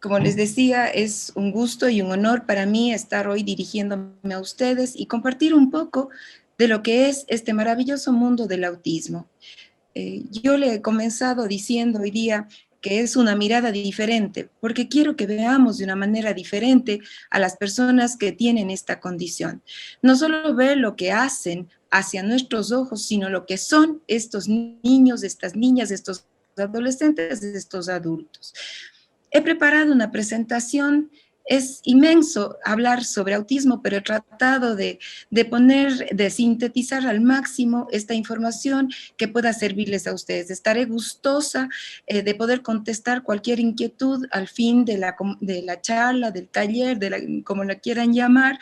Como les decía, es un gusto y un honor para mí estar hoy dirigiéndome a ustedes y compartir un poco de lo que es este maravilloso mundo del autismo. Yo le he comenzado diciendo hoy día que es una mirada diferente, porque quiero que veamos de una manera diferente a las personas que tienen esta condición. No solo ver lo que hacen hacia nuestros ojos, sino lo que son estos niños, estas niñas, estos adolescentes, estos adultos. He preparado una presentación. Es inmenso hablar sobre autismo, pero he tratado de sintetizar al máximo esta información que pueda servirles a ustedes. Estaré gustosa de poder contestar cualquier inquietud al fin de la charla, del taller, como la quieran llamar,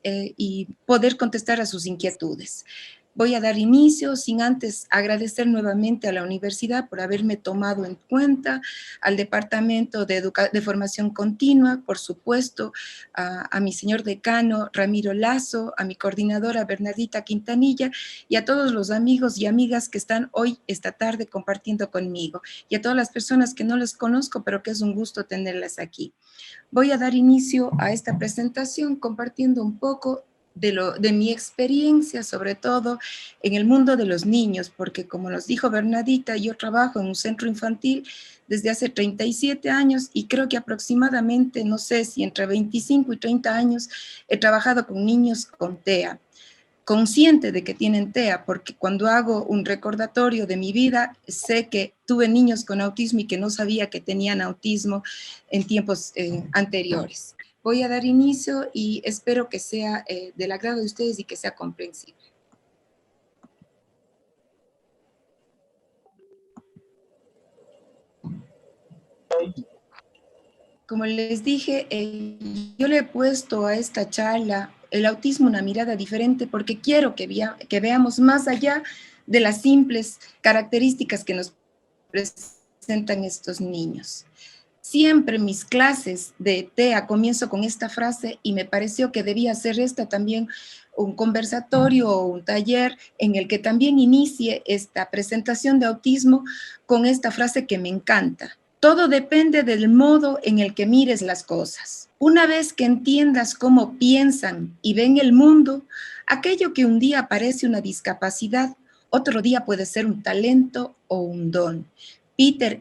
y poder contestar a sus inquietudes. Voy a dar inicio sin antes agradecer nuevamente a la universidad por haberme tomado en cuenta, al Departamento de Formación Continua, por supuesto, a mi señor decano Ramiro Lazo, a mi coordinadora Bernardita Quintanilla y a todos los amigos y amigas que están hoy, esta tarde, compartiendo conmigo, y a todas las personas que no les conozco, pero que es un gusto tenerlas aquí. Voy a dar inicio a esta presentación compartiendo un poco de mi experiencia, sobre todo en el mundo de los niños, porque como nos dijo Bernadita, yo trabajo en un centro infantil desde hace 37 años y creo que aproximadamente, no sé si entre 25 y 30 años, he trabajado con niños con TEA, consciente de que tienen TEA, porque cuando hago un recordatorio de mi vida, sé que tuve niños con autismo y que no sabía que tenían autismo en tiempos anteriores. Voy a dar inicio y espero que sea del agrado de ustedes y que sea comprensible. Como les dije, yo le he puesto a esta charla el autismo una mirada diferente porque quiero que veamos más allá de las simples características que nos presentan estos niños. Siempre mis clases de TEA comienzo con esta frase y me pareció que debía ser esta también un conversatorio o un taller en el que también inicie esta presentación de autismo con esta frase que me encanta. Todo depende del modo en el que mires las cosas. Una vez que entiendas cómo piensan y ven el mundo, aquello que un día parece una discapacidad, otro día puede ser un talento o un don. Peter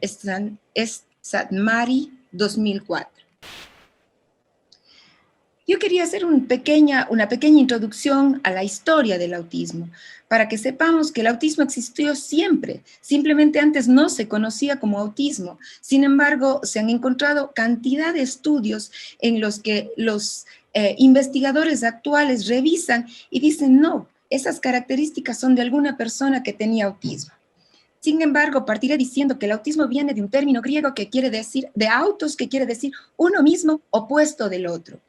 Satmari, 2004. Yo quería hacer una pequeña introducción a la historia del autismo, para que sepamos que el autismo existió siempre, simplemente antes no se conocía como autismo. Sin embargo, se han encontrado cantidad de estudios en los que los investigadores actuales revisan y dicen, no, esas características son de alguna persona que tenía autismo. Sin embargo, partiré diciendo que el autismo viene de un término griego que quiere decir, de autos, que quiere decir uno mismo opuesto del otro.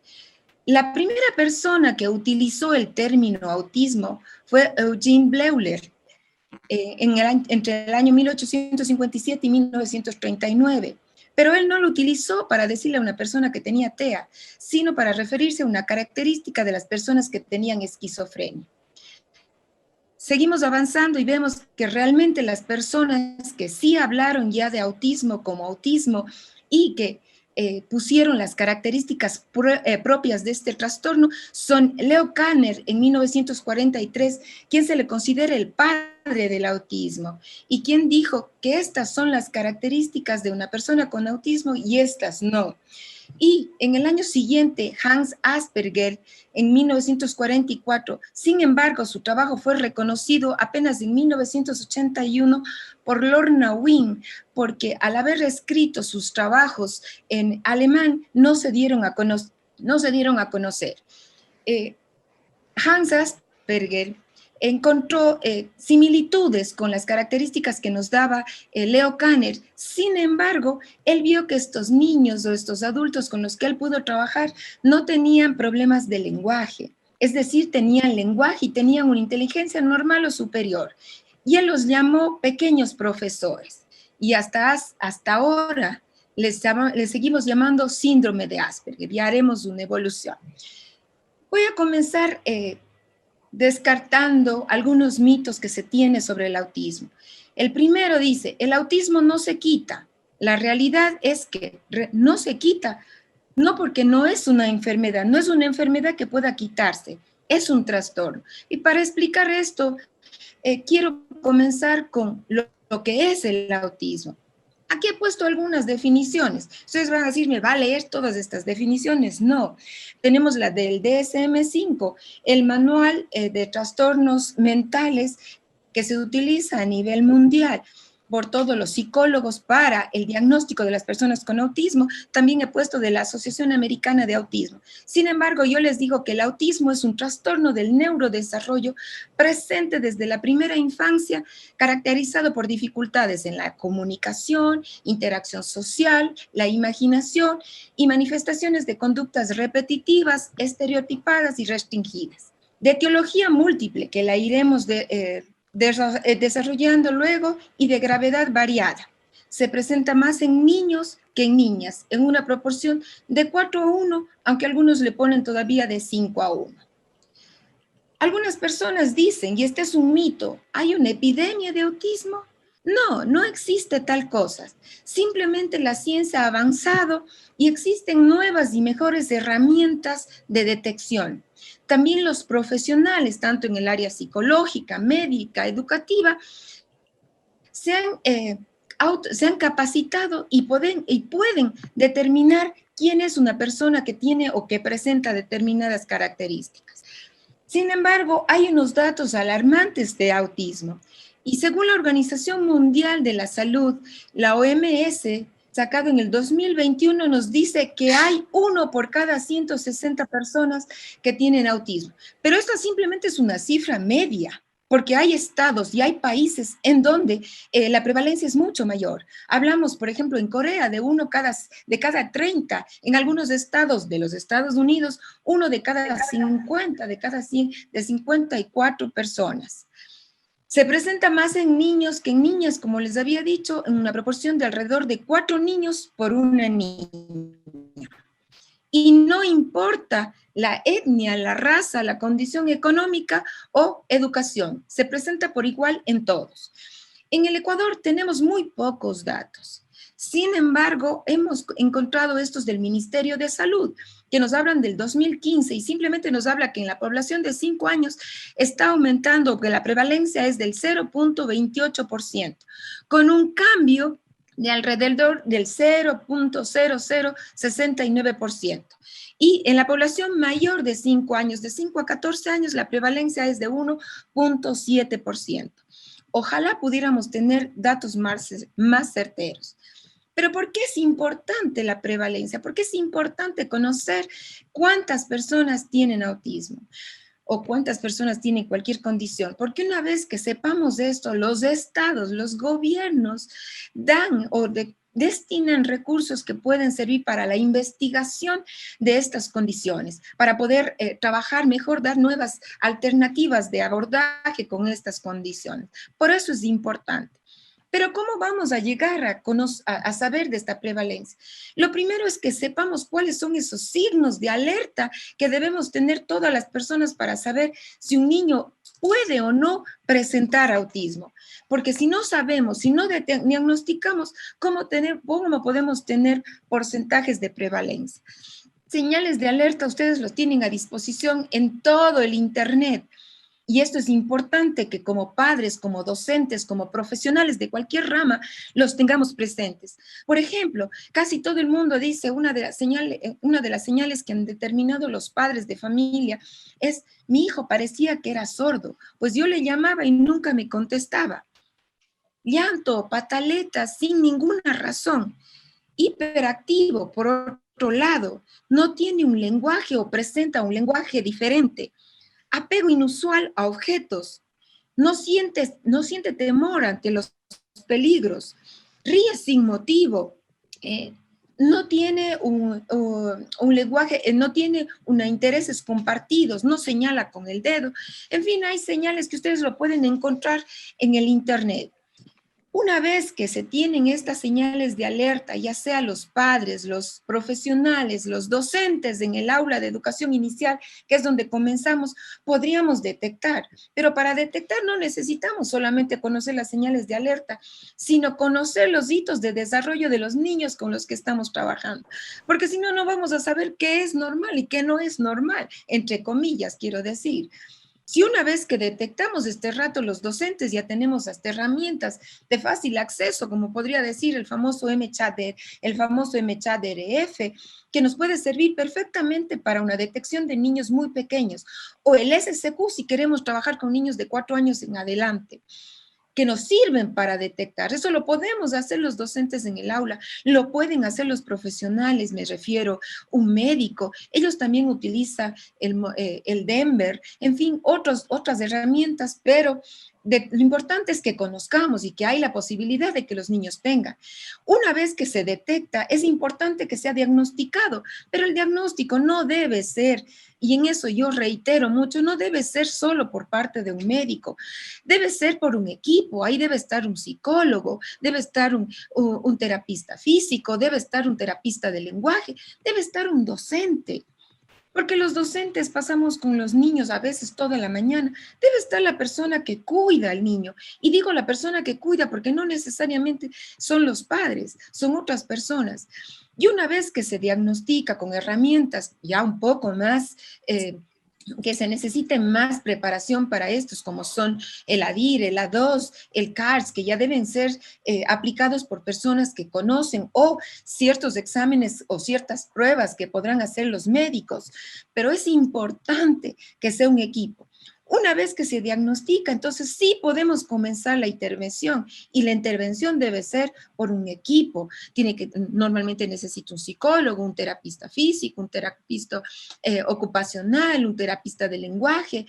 La primera persona que utilizó el término autismo fue Eugene Bleuler, entre el año 1857 y 1939. Pero él no lo utilizó para decirle a una persona que tenía TEA, sino para referirse a una característica de las personas que tenían esquizofrenia. Seguimos avanzando y vemos que realmente las personas que sí hablaron ya de autismo como autismo y que pusieron las características propias de este trastorno son Leo Kanner en 1943, quien se le considera el padre del autismo y quien dijo que estas son las características de una persona con autismo y estas no. Y en el año siguiente, Hans Asperger, en 1944, sin embargo, su trabajo fue reconocido apenas en 1981 por Lorna Wing, porque al haber escrito sus trabajos en alemán, no se dieron a conocer. Hans Asperger encontró similitudes con las características que nos daba Leo Kanner. Sin embargo, él vio que estos niños o estos adultos con los que él pudo trabajar no tenían problemas de lenguaje, es decir, tenían lenguaje y tenían una inteligencia normal o superior. Y él los llamó pequeños profesores. Y hasta ahora les seguimos llamando síndrome de Asperger. Ya haremos una evolución. Voy a comenzar descartando algunos mitos que se tiene sobre el autismo. El primero dice, el autismo no se quita. La realidad es que no se quita, no porque no es una enfermedad, no es una enfermedad que pueda quitarse, es un trastorno. Y para explicar esto, quiero comenzar con lo que es el autismo. Aquí he puesto algunas definiciones. Ustedes van a decir, ¿me va a leer todas estas definiciones? No. Tenemos la del DSM-5, el manual de trastornos mentales que se utiliza a nivel mundial por todos los psicólogos para el diagnóstico de las personas con autismo. También he puesto de la Asociación Americana de Autismo. Sin embargo, yo les digo que el autismo es un trastorno del neurodesarrollo presente desde la primera infancia, caracterizado por dificultades en la comunicación, interacción social, la imaginación y manifestaciones de conductas repetitivas, estereotipadas y restringidas. De etiología múltiple, que la iremos desarrollando luego, y de gravedad variada. Se presenta más en niños que en niñas, en una proporción de 4:1, aunque algunos le ponen todavía de 5:1. Algunas personas dicen, y este es un mito, ¿hay una epidemia de autismo? No, no existe tal cosa. Simplemente la ciencia ha avanzado y existen nuevas y mejores herramientas de detección. También los profesionales, tanto en el área psicológica, médica, educativa, se han capacitado y pueden determinar quién es una persona que tiene o que presenta determinadas características. Sin embargo, hay unos datos alarmantes de autismo. Y según la Organización Mundial de la Salud, la OMS, sacado en el 2021, nos dice que hay 1 por cada 160 personas que tienen autismo. Pero esta simplemente es una cifra media, porque hay estados y hay países en donde la prevalencia es mucho mayor. Hablamos, por ejemplo, en Corea de 1 de cada 30, en algunos estados de los Estados Unidos, 1 de cada 50, de cada 100, de 54 personas. Se presenta más en niños que en niñas, como les había dicho, en una proporción de alrededor de 4 niños por una niña. Y no importa la etnia, la raza, la condición económica o educación, se presenta por igual en todos. En el Ecuador tenemos muy pocos datos. Sin embargo, hemos encontrado estos del Ministerio de Salud, que nos hablan del 2015 y simplemente nos habla que en la población de 5 años está aumentando, que la prevalencia es del 0.28%, con un cambio de alrededor del 0.0069%. Y en la población mayor de 5 años, de 5 a 14 años, la prevalencia es de 1.7%. Ojalá pudiéramos tener datos más certeros. Pero ¿por qué es importante la prevalencia? ¿Por qué es importante conocer cuántas personas tienen autismo o cuántas personas tienen cualquier condición? Porque una vez que sepamos esto, los estados, los gobiernos dan o destinan recursos que pueden servir para la investigación de estas condiciones, para poder trabajar mejor, dar nuevas alternativas de abordaje con estas condiciones. Por eso es importante. Pero ¿cómo vamos a llegar a saber de esta prevalencia? Lo primero es que sepamos cuáles son esos signos de alerta que debemos tener todas las personas para saber si un niño puede o no presentar autismo. Porque si no sabemos, si no diagnosticamos, ¿cómo podemos tener porcentajes de prevalencia? Señales de alerta ustedes los tienen a disposición en todo el Internet. Y esto es importante que como padres, como docentes, como profesionales de cualquier rama, los tengamos presentes. Por ejemplo, casi todo el mundo dice, una de las señales que han determinado los padres de familia es, mi hijo parecía que era sordo, pues yo le llamaba y nunca me contestaba. Llanto, pataletas, sin ninguna razón. Hiperactivo, por otro lado, no tiene un lenguaje o presenta un lenguaje diferente. Apego inusual a objetos, no siente temor ante los peligros, ríe sin motivo, no tiene un lenguaje, no tiene intereses compartidos, no señala con el dedo. En fin, hay señales que ustedes lo pueden encontrar en el Internet. Una vez que se tienen estas señales de alerta, ya sea los padres, los profesionales, los docentes en el aula de educación inicial, que es donde comenzamos, podríamos detectar. Pero para detectar no necesitamos solamente conocer las señales de alerta, sino conocer los hitos de desarrollo de los niños con los que estamos trabajando. Porque si no, no vamos a saber qué es normal y qué no es normal, entre comillas, quiero decir. Si una vez que detectamos este rato los docentes ya tenemos hasta herramientas de fácil acceso, como podría decir el famoso MChat RF, que nos puede servir perfectamente para una detección de niños muy pequeños, o el SCQ si queremos trabajar con niños de 4 años en adelante, que nos sirven para detectar. Eso lo podemos hacer los docentes en el aula, lo pueden hacer los profesionales, me refiero, un médico. Ellos también utilizan el Denver, en fin, otras herramientas, pero lo importante es que conozcamos y que hay la posibilidad de que los niños tengan. Una vez que se detecta, es importante que sea diagnosticado, pero el diagnóstico no debe ser, y en eso yo reitero mucho, no debe ser solo por parte de un médico, debe ser por un equipo, ahí debe estar un psicólogo, debe estar un terapista físico, debe estar un terapista de lenguaje, debe estar un docente. Porque los docentes pasamos con los niños a veces toda la mañana. Debe estar la persona que cuida al niño. Y digo la persona que cuida porque no necesariamente son los padres, son otras personas. Y una vez que se diagnostica con herramientas ya un poco más que se necesite más preparación para estos, como son el ADIR, el A2, el CARS, que ya deben ser aplicados por personas que conocen, o ciertos exámenes o ciertas pruebas que podrán hacer los médicos. Pero es importante que sea un equipo. Una vez que se diagnostica, entonces sí podemos comenzar la intervención, y la intervención debe ser por un equipo. Normalmente necesita un psicólogo, un terapista físico, un terapista ocupacional, un terapista de lenguaje,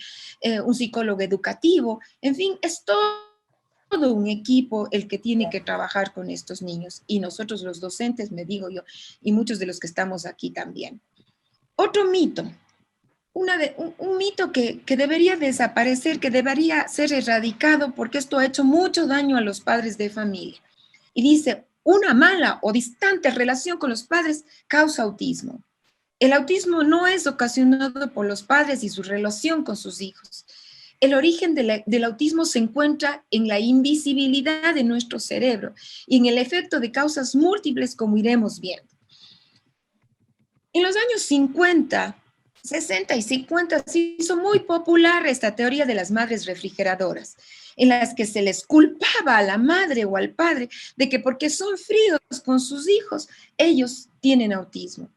un psicólogo educativo, en fin, es todo un equipo el que tiene que trabajar con estos niños, y nosotros los docentes, me digo yo, y muchos de los que estamos aquí también. Otro mito, un mito que debería desaparecer, que debería ser erradicado, porque esto ha hecho mucho daño a los padres de familia. Y dice, una mala o distante relación con los padres causa autismo. El autismo no es ocasionado por los padres y su relación con sus hijos. El origen del autismo se encuentra en la invisibilidad de nuestro cerebro y en el efecto de causas múltiples, como iremos viendo. En los años 50, 60 y 50 se hizo muy popular esta teoría de las madres refrigeradoras, en las que se les culpaba a la madre o al padre de que porque son fríos con sus hijos, ellos tienen autismo.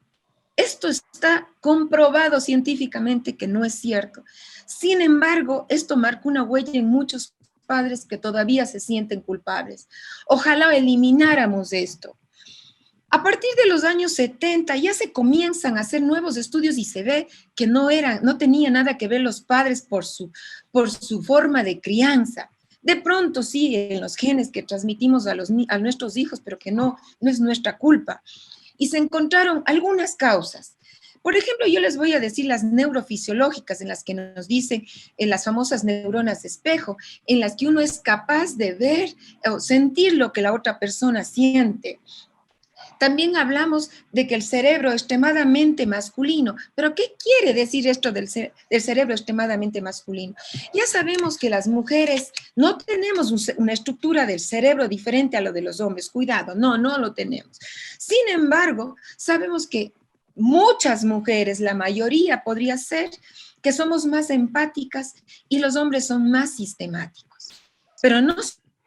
Esto está comprobado científicamente que no es cierto. Sin embargo, esto marca una huella en muchos padres que todavía se sienten culpables. Ojalá elimináramos esto. A partir de los años 70 ya se comienzan a hacer nuevos estudios y se ve que no tenía nada que ver los padres por su forma de crianza. De pronto sí, en los genes que transmitimos a nuestros hijos, pero que no es nuestra culpa. Y se encontraron algunas causas. Por ejemplo, yo les voy a decir las neurofisiológicas, en las que nos dicen en las famosas neuronas de espejo, en las que uno es capaz de ver o sentir lo que la otra persona siente. También hablamos de que el cerebro es extremadamente masculino. ¿Pero qué quiere decir esto del cerebro extremadamente masculino? Ya sabemos que las mujeres no tenemos una estructura del cerebro diferente a lo de los hombres. Cuidado, no lo tenemos. Sin embargo, sabemos que muchas mujeres, la mayoría podría ser, que somos más empáticas y los hombres son más sistemáticos. Pero no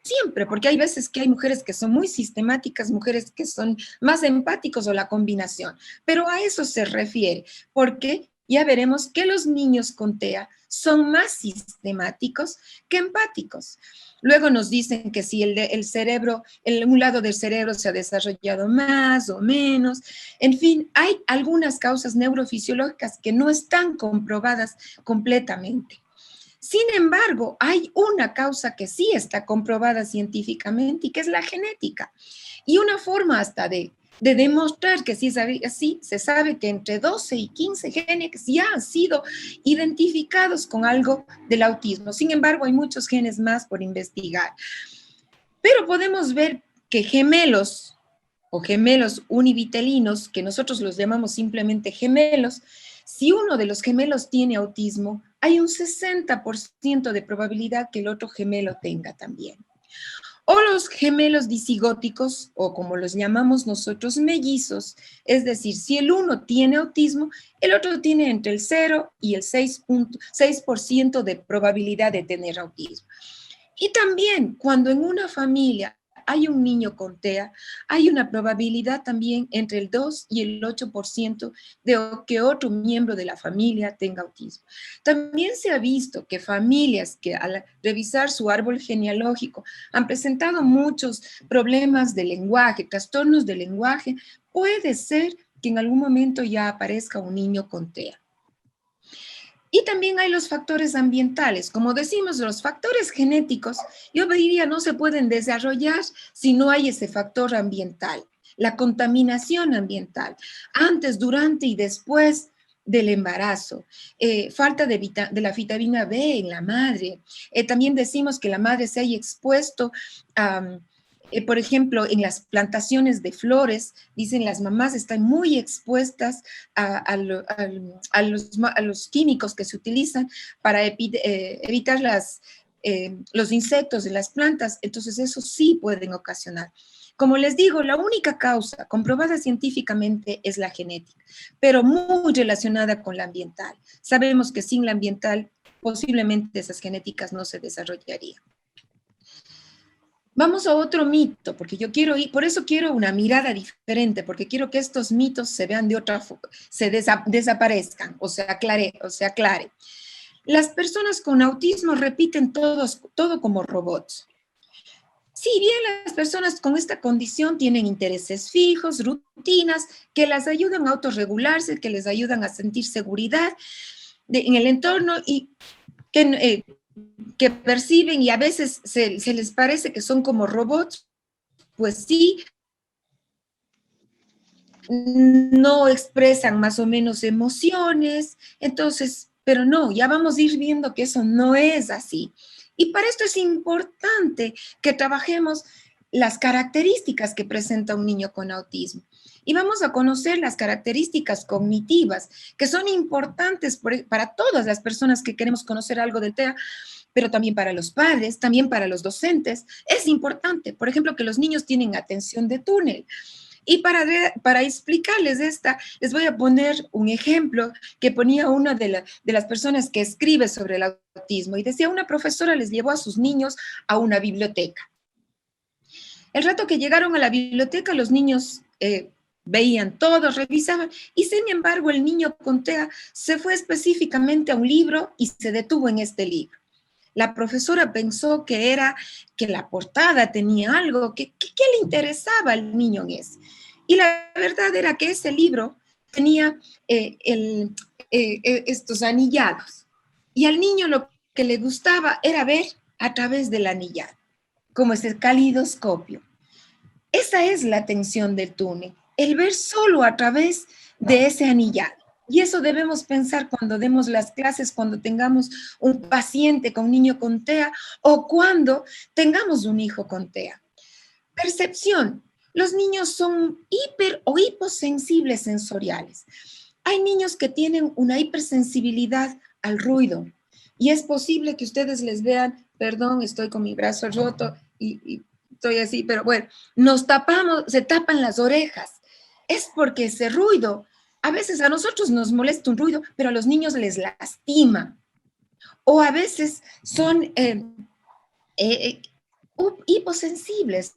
siempre, porque hay veces que hay mujeres que son muy sistemáticas, mujeres que son más empáticos o la combinación, pero a eso se refiere, porque ya veremos que los niños con TEA son más sistemáticos que empáticos. Luego nos dicen que si el cerebro, un lado del cerebro se ha desarrollado más o menos. En fin, hay algunas causas neurofisiológicas que no están comprobadas completamente. Sin embargo, hay una causa que sí está comprobada científicamente y que es la genética. Y una forma hasta de demostrar que sí, se sabe que entre 12 y 15 genes ya han sido identificados con algo del autismo. Sin embargo, hay muchos genes más por investigar. Pero podemos ver que gemelos o gemelos univitelinos, que nosotros los llamamos simplemente gemelos, si uno de los gemelos tiene autismo, hay un 60% de probabilidad que el otro gemelo tenga también. O los gemelos disigóticos, o como los llamamos nosotros, mellizos, es decir, si el uno tiene autismo, el otro tiene entre el 0 y el 6% de probabilidad de tener autismo. Y también cuando en una familia hay un niño con TEA, hay una probabilidad también entre el 2 y el 8% de que otro miembro de la familia tenga autismo. También se ha visto que familias que al revisar su árbol genealógico han presentado muchos problemas de lenguaje, trastornos de lenguaje, puede ser que en algún momento ya aparezca un niño con TEA. Y también hay los factores ambientales. Como decimos, los factores genéticos, yo diría, no se pueden desarrollar si no hay ese factor ambiental, la contaminación ambiental, antes, durante y después del embarazo, falta de la vitamina B en la madre. También decimos que la madre se haya expuesto a... por ejemplo, en las plantaciones de flores, dicen las mamás están muy expuestas a los químicos que se utilizan para evitar los insectos de las plantas, entonces eso sí pueden ocasionar. Como les digo, la única causa comprobada científicamente es la genética, pero muy relacionada con la ambiental. Sabemos que sin la ambiental posiblemente esas genéticas no se desarrollarían. Vamos a otro mito, porque yo quiero ir, por eso quiero una mirada diferente, porque quiero que estos mitos se vean de otra forma, desaparezcan, o se aclare. Las personas con autismo repiten todo como robots. Si bien las personas con esta condición tienen intereses fijos, rutinas, que las ayudan a autorregularse, que les ayudan a sentir seguridad en el entorno y que perciben y a veces se les parece que son como robots, pues sí, no expresan más o menos emociones, entonces, pero no, ya vamos a ir viendo que eso no es así. Y para esto es importante que trabajemos las características que presenta un niño con autismo. Y vamos a conocer las características cognitivas, que son importantes para todas las personas que queremos conocer algo del TEA, pero también para los padres, también para los docentes. Es importante, por ejemplo, que los niños tienen atención de túnel. Y para explicarles les voy a poner un ejemplo que ponía una de las personas que escribe sobre el autismo y decía, una profesora les llevó a sus niños a una biblioteca. El rato que llegaron a la biblioteca, los niños veían todo, revisaban, y sin embargo el niño con TEA se fue específicamente a un libro y se detuvo en este libro. La profesora pensó que la portada tenía algo, ¿qué le interesaba al niño en eso? Y la verdad era que ese libro tenía estos anillados. Y al niño lo que le gustaba era ver a través del anillado, como ese calidoscopio. Esa es la atención del túnel, el ver solo a través de ese anillado. Y eso debemos pensar cuando demos las clases, cuando tengamos un paciente con niño con TEA o cuando tengamos un hijo con TEA. Percepción. Los niños son hiper o hiposensibles sensoriales. Hay niños que tienen una hipersensibilidad al ruido y es posible que ustedes les vean, perdón, estoy con mi brazo roto y estoy así, pero bueno, se tapan las orejas. Es porque ese ruido, a veces a nosotros nos molesta un ruido, pero a los niños les lastima. O a veces son hiposensibles,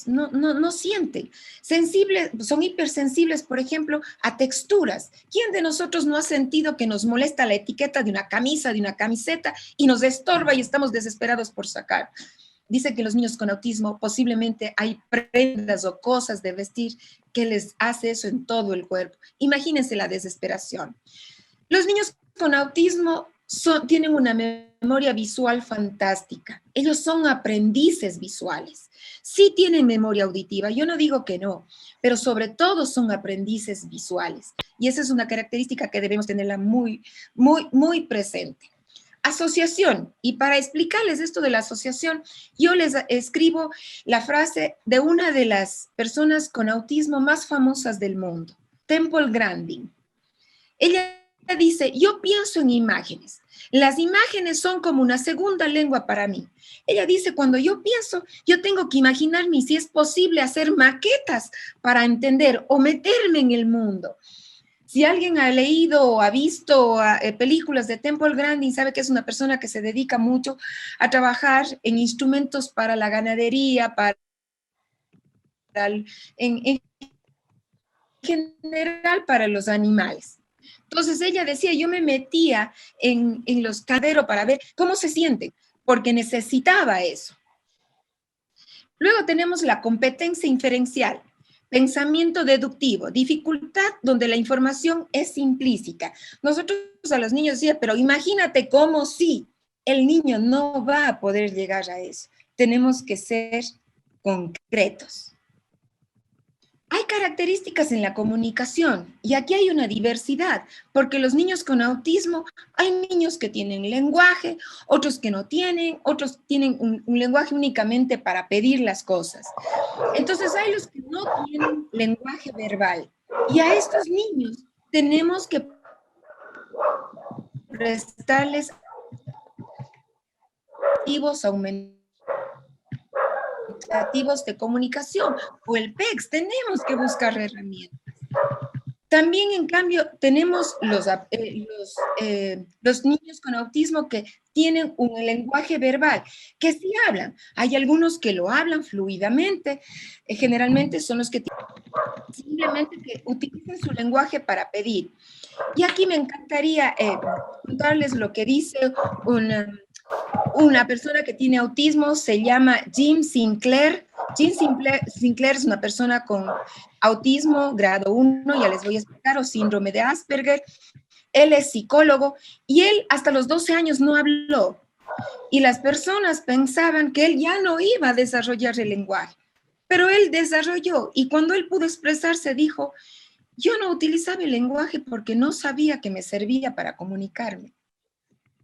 no sienten. Son hipersensibles, por ejemplo, a texturas. ¿Quién de nosotros no ha sentido que nos molesta la etiqueta de una camisa, de una camiseta y nos estorba y estamos desesperados por sacar? Dice que los niños con autismo posiblemente hay prendas o cosas de vestir que les hace eso en todo el cuerpo. Imagínense la desesperación. Los niños con autismo tienen una memoria visual fantástica. Ellos son aprendices visuales. Sí tienen memoria auditiva, yo no digo que no, pero sobre todo son aprendices visuales. Y esa es una característica que debemos tenerla muy, muy, muy presente. asociación. Y para explicarles esto de la asociación, yo les escribo la frase de una de las personas con autismo más famosas del mundo, Temple Grandin. Ella dice, yo pienso en imágenes. Las imágenes son como una segunda lengua para mí. Ella dice, cuando yo pienso, yo tengo que imaginarme si es posible hacer maquetas para entender o meterme en el mundo. Si alguien ha leído o ha visto películas de Temple Grandin, sabe que es una persona que se dedica mucho a trabajar en instrumentos para la ganadería, en general para los animales. Entonces ella decía, yo me metía en los caderos para ver cómo se sienten, porque necesitaba eso. Luego tenemos la competencia inferencial, pensamiento deductivo, dificultad donde la información es implícita. Nosotros a los niños decíamos, pero imagínate cómo sí, el niño no va a poder llegar a eso. Tenemos que ser concretos. Hay características en la comunicación y aquí hay una diversidad, porque los niños con autismo, hay niños que tienen lenguaje, otros que no tienen, otros tienen un lenguaje únicamente para pedir las cosas. Entonces hay los que no tienen lenguaje verbal y a estos niños tenemos que prestarles activos aumentativos de comunicación o el PEX, tenemos que buscar herramientas. También, en cambio, tenemos los niños con autismo que tienen un lenguaje verbal, que sí hablan. Hay algunos que lo hablan fluidamente, generalmente son los que simplemente que utilizan su lenguaje para pedir. Y aquí me encantaría contarles lo que dice una persona que tiene autismo, se llama Jim Sinclair. Jim Sinclair es una persona con autismo grado 1, ya les voy a explicar, o síndrome de Asperger. Él es psicólogo y él hasta los 12 años no habló. Y las personas pensaban que él ya no iba a desarrollar el lenguaje, pero él desarrolló y cuando él pudo expresarse dijo, yo no utilizaba el lenguaje porque no sabía que me servía para comunicarme.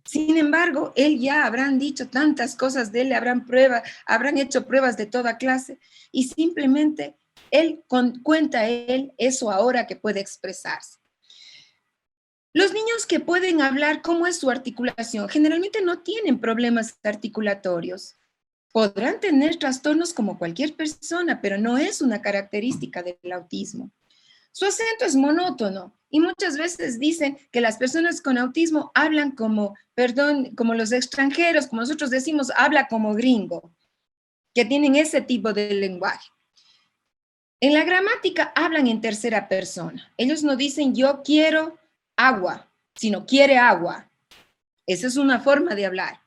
Sin embargo, él ya habrán dicho tantas cosas de él, habrán hecho pruebas de toda clase y simplemente él cuenta él eso ahora que puede expresarse. Los niños que pueden hablar, ¿cómo es su articulación? Generalmente no tienen problemas articulatorios. Podrán tener trastornos como cualquier persona, pero no es una característica del autismo. Su acento es monótono y muchas veces dicen que las personas con autismo hablan como los extranjeros, como nosotros decimos, habla como gringo, que tienen ese tipo de lenguaje. En la gramática hablan en tercera persona. Ellos no dicen yo quiero agua, sino quiere agua. Esa es una forma de hablar.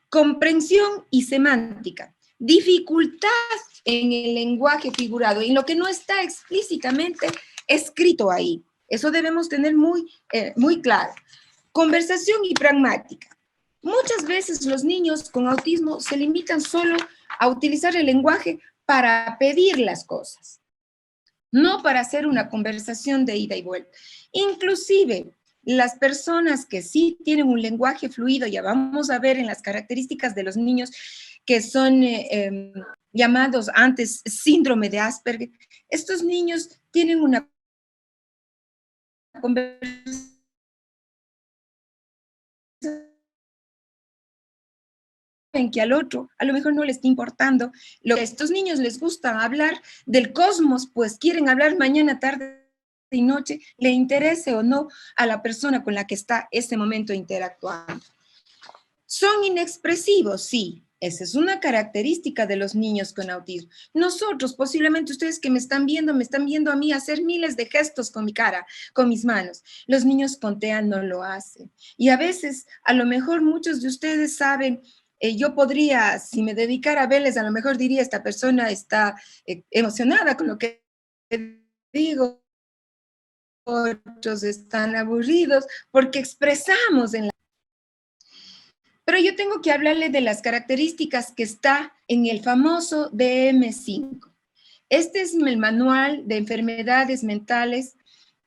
Comprensión y semántica. Dificultad en el lenguaje figurado, en lo que no está explícitamente escrito ahí. Eso debemos tener muy claro. Conversación y pragmática. Muchas veces los niños con autismo se limitan solo a utilizar el lenguaje para pedir las cosas, no para hacer una conversación de ida y vuelta. Inclusive, las personas que sí tienen un lenguaje fluido, ya vamos a ver en las características de los niños que son llamados antes síndrome de Asperger, estos niños tienen una conversación en que al otro a lo mejor no le está importando. Lo que a estos niños les gusta hablar del cosmos, pues quieren hablar mañana, tarde y noche, le interese o no a la persona con la que está ese momento interactuando. Son inexpresivos, sí. Esa es una característica de los niños con autismo. Nosotros, posiblemente ustedes que me están viendo a mí hacer miles de gestos con mi cara, con mis manos. Los niños con TEA no lo hacen. Y a veces, a lo mejor muchos de ustedes saben, yo podría, si me dedicara a verles, a lo mejor diría, esta persona está emocionada con lo que digo, otros están aburridos, porque expresamos en la... Pero yo tengo que hablarle de las características que está en el famoso DSM-5. Este es el manual de enfermedades mentales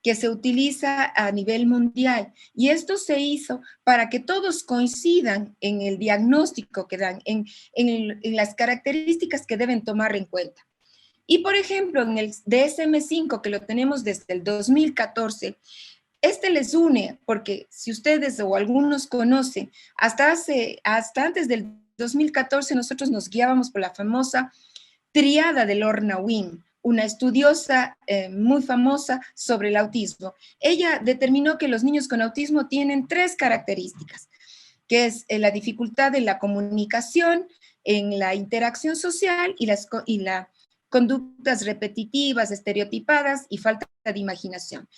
que se utiliza a nivel mundial. Y esto se hizo para que todos coincidan en el diagnóstico que dan, en las características que deben tomar en cuenta. Y por ejemplo, en el DSM-5, que lo tenemos desde el 2014, este les une, porque si ustedes o algunos conocen, hasta antes del 2014 nosotros nos guiábamos por la famosa triada de Lorna Wynne, una estudiosa muy famosa sobre el autismo. Ella determinó que los niños con autismo tienen 3 características, que es la dificultad en la comunicación, en la interacción social y las conductas repetitivas, estereotipadas y falta de imaginación.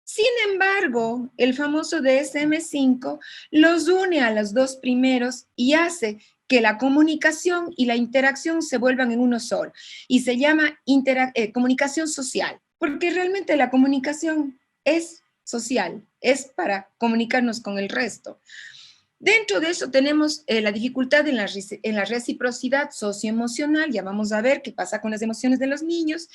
Sin embargo, el famoso DSM-5 los une a los 2 primeros y hace que la comunicación y la interacción se vuelvan en uno solo. Y se llama comunicación social, porque realmente la comunicación es social, es para comunicarnos con el resto. Dentro de eso tenemos la dificultad en la reciprocidad socioemocional, ya vamos a ver qué pasa con las emociones de los niños,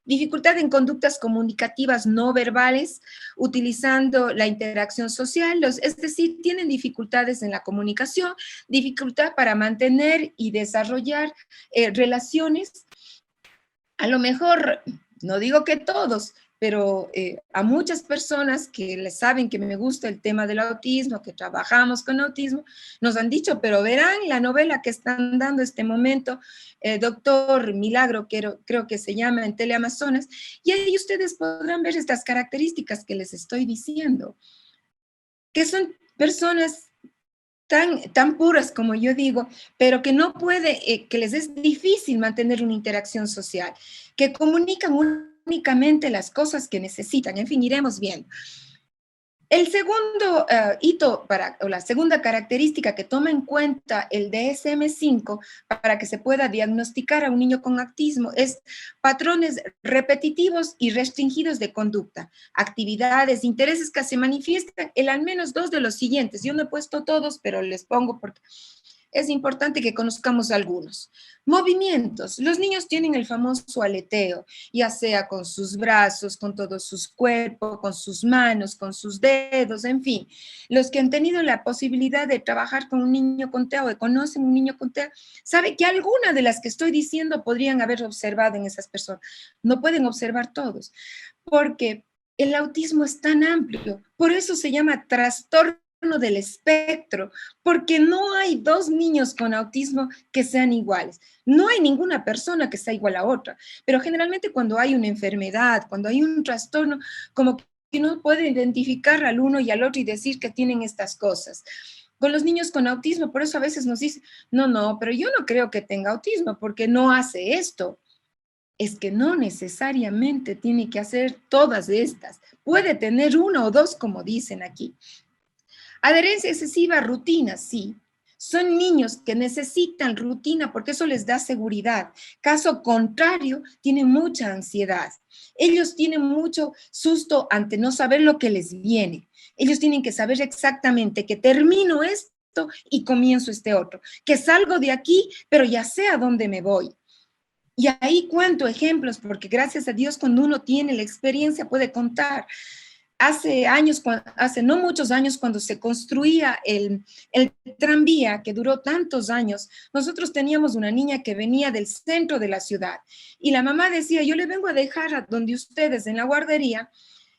dificultad en conductas comunicativas no verbales, utilizando la interacción social, es decir, tienen dificultades en la comunicación, dificultad para mantener y desarrollar relaciones, a lo mejor, no digo que todos, pero a muchas personas que les saben que me gusta el tema del autismo, que trabajamos con autismo, nos han dicho, pero verán la novela que están dando este momento, Doctor Milagro, creo que se llama en Teleamazonas, y ahí ustedes podrán ver estas características que les estoy diciendo, que son personas tan puras como yo digo, pero que no puede, que les es difícil mantener una interacción social, que comunican únicamente las cosas que necesitan. En fin, iremos viendo. El segundo hito o la segunda característica que toma en cuenta el DSM-5 para que se pueda diagnosticar a un niño con autismo es patrones repetitivos y restringidos de conducta, actividades, intereses que se manifiestan en al menos 2 de los siguientes. Yo no he puesto todos, pero les pongo porque es importante que conozcamos algunos. Movimientos. Los niños tienen el famoso aleteo, ya sea con sus brazos, con todos sus cuerpos, con sus manos, con sus dedos, en fin. Los que han tenido la posibilidad de trabajar con un niño con TEA o conocen un niño con TEA, saben que alguna de las que estoy diciendo podrían haber observado en esas personas. No pueden observar todos, porque el autismo es tan amplio, por eso se llama trastorno del espectro, porque no hay 2 niños con autismo que sean iguales. No hay ninguna persona que sea igual a otra, pero generalmente cuando hay una enfermedad, cuando hay un trastorno, como que uno puede identificar al uno y al otro y decir que tienen estas cosas. Con los niños con autismo, por eso a veces nos dicen, no, pero yo no creo que tenga autismo porque no hace esto. Es que no necesariamente tiene que hacer todas estas. Puede tener 1 o 2, como dicen aquí. Adherencia excesiva a rutina, sí. Son niños que necesitan rutina porque eso les da seguridad. Caso contrario, tienen mucha ansiedad. Ellos tienen mucho susto ante no saber lo que les viene. Ellos tienen que saber exactamente que termino esto y comienzo este otro, que salgo de aquí, pero ya sé a dónde me voy. Y ahí cuento ejemplos, porque gracias a Dios cuando uno tiene la experiencia puede contar. Hace años, hace no muchos años, cuando se construía el tranvía, que duró tantos años, nosotros teníamos una niña que venía del centro de la ciudad y la mamá decía, yo le vengo a dejar a donde ustedes en la guardería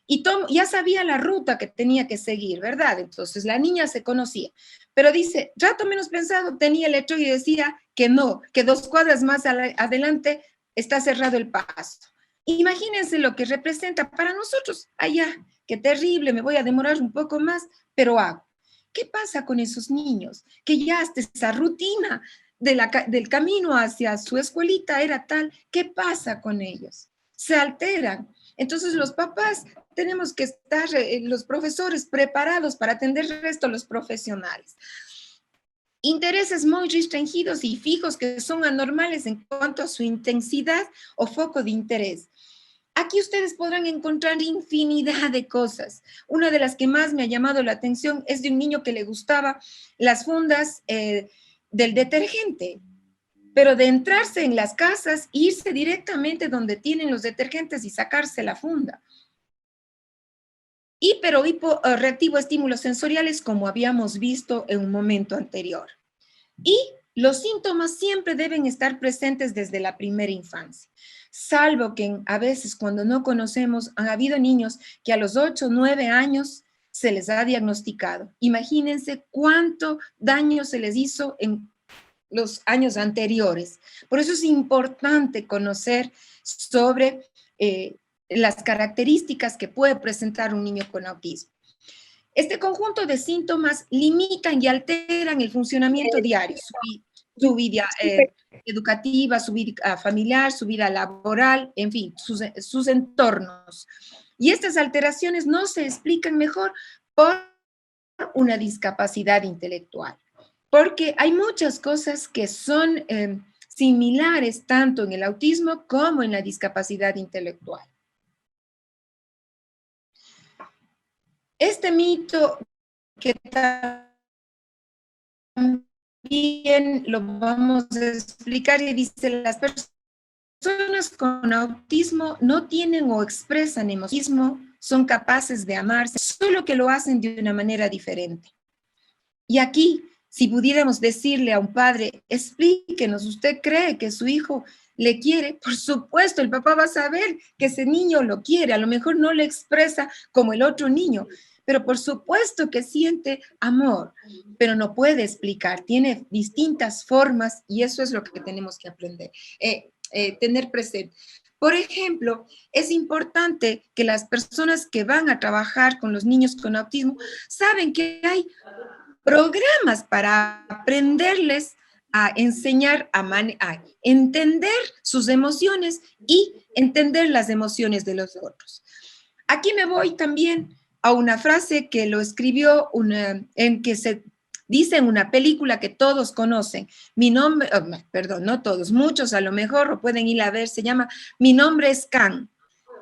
y ya sabía la ruta que tenía que seguir, ¿verdad? Entonces la niña se conocía, pero dice, rato menos pensado, tenía el letrero y decía que no, que 2 cuadras más adelante está cerrado el paso. Imagínense lo que representa para nosotros allá. Qué terrible, me voy a demorar un poco más, pero hago. ¿Qué pasa con esos niños? Que ya hasta esa rutina del camino hacia su escuelita era tal, ¿qué pasa con ellos? Se alteran. Entonces los papás tenemos que estar, los profesores preparados para atender el resto de los profesionales. Intereses muy restringidos y fijos que son anormales en cuanto a su intensidad o foco de interés. Aquí ustedes podrán encontrar infinidad de cosas. Una de las que más me ha llamado la atención es de un niño que le gustaba las fundas del detergente, pero de entrarse en las casas, irse directamente donde tienen los detergentes y sacarse la funda. hiperreactivo a estímulos sensoriales, como habíamos visto en un momento anterior. Y los síntomas siempre deben estar presentes desde la primera infancia, salvo que a veces cuando no conocemos, han habido niños que a los 8 o 9 años se les ha diagnosticado. Imagínense cuánto daño se les hizo en los años anteriores. Por eso es importante conocer sobre las características que puede presentar un niño con autismo. Este conjunto de síntomas limitan y alteran el funcionamiento diario, su vida educativa, su vida familiar, su vida laboral, en fin, sus entornos. Y estas alteraciones no se explican mejor por una discapacidad intelectual, porque hay muchas cosas que son similares tanto en el autismo como en la discapacidad intelectual. Este mito que también lo vamos a explicar y dice: las personas con autismo no tienen o expresan emociones, son capaces de amarse, solo que lo hacen de una manera diferente. Y aquí, si pudiéramos decirle a un padre: explíquenos, ¿usted cree que su hijo le quiere? Por supuesto, el papá va a saber que ese niño lo quiere, a lo mejor no le expresa como el otro niño, pero por supuesto que siente amor, pero no puede explicar, tiene distintas formas y eso es lo que tenemos que aprender, tener presente. Por ejemplo, es importante que las personas que van a trabajar con los niños con autismo saben que hay programas para aprenderles a enseñar a entender sus emociones y entender las emociones de los otros. Aquí me voy también a una frase que lo escribió en que se dice en una película que todos conocen. Mi nombre, perdón, no todos, muchos a lo mejor lo pueden ir a ver, se llama Mi nombre es Khan.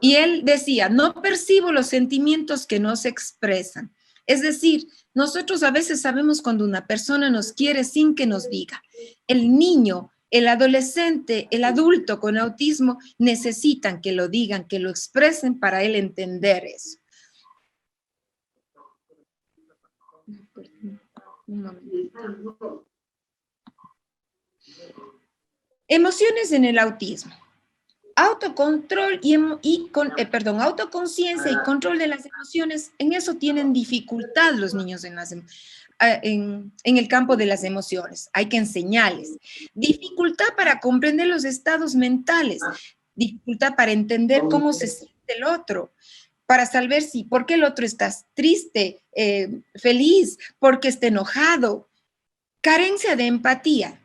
Y él decía: no percibo los sentimientos que no se expresan. Es decir, nosotros a veces sabemos cuando una persona nos quiere sin que nos diga. El niño, el adolescente, el adulto con autismo necesitan que lo digan, que lo expresen para él entender eso. Emociones en el autismo. Autocontrol autoconciencia y control de las emociones, en eso tienen dificultad los niños en el campo de las emociones. Hay que enseñarles. Dificultad para comprender los estados mentales, dificultad para entender cómo se siente el otro, para saber por qué el otro está triste, feliz, porque está enojado. Carencia de empatía.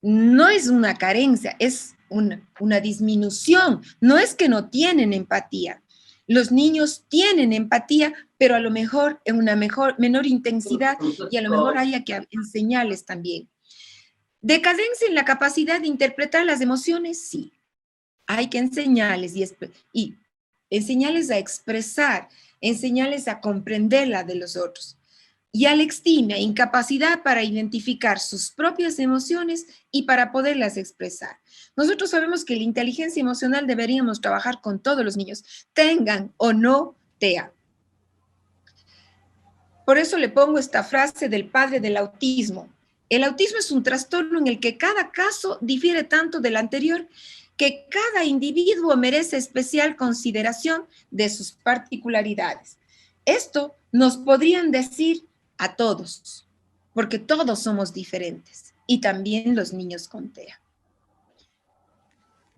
No es una carencia, es una disminución. No es que no tienen empatía. Los niños tienen empatía, pero a lo mejor en una menor intensidad y a lo mejor haya que enseñarles también. Decadencia en la capacidad de interpretar las emociones, sí. Hay que enseñarles y enseñarles a expresar, enseñarles a comprender la de los otros. Y alextimia, incapacidad para identificar sus propias emociones y para poderlas expresar. Nosotros sabemos que la inteligencia emocional deberíamos trabajar con todos los niños, tengan o no TEA. Por eso le pongo esta frase del padre del autismo. El autismo es un trastorno en el que cada caso difiere tanto del anterior que cada individuo merece especial consideración de sus particularidades. Esto nos podrían decir a todos, porque todos somos diferentes, y también los niños con TEA.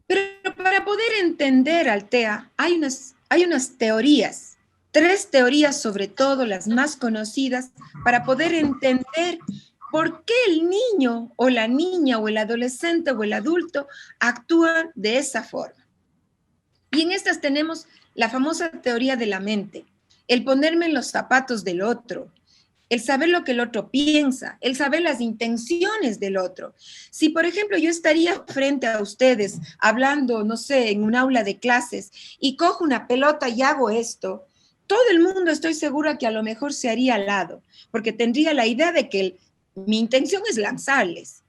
Pero para poder entender al TEA, hay unas teorías, 3 teorías sobre todo, las más conocidas, para poder entender por qué el niño o la niña o el adolescente o el adulto actúan de esa forma. Y en estas tenemos la famosa teoría de la mente, el ponerme en los zapatos del otro, el saber lo que el otro piensa, el saber las intenciones del otro. Si, por ejemplo, yo estaría frente a ustedes hablando, no sé, en un aula de clases y cojo una pelota y hago esto, todo el mundo estoy segura que a lo mejor se haría al lado, porque tendría la idea de que mi intención es lanzarles.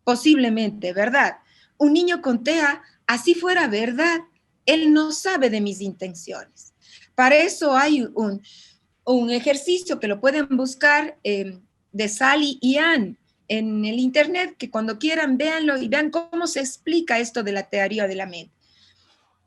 Posiblemente, ¿verdad? Un niño con TEA, así fuera verdad, él no sabe de mis intenciones. Para eso hay un ejercicio que lo pueden buscar de Sally y Ann en el internet, que cuando quieran véanlo y vean cómo se explica esto de la teoría de la mente.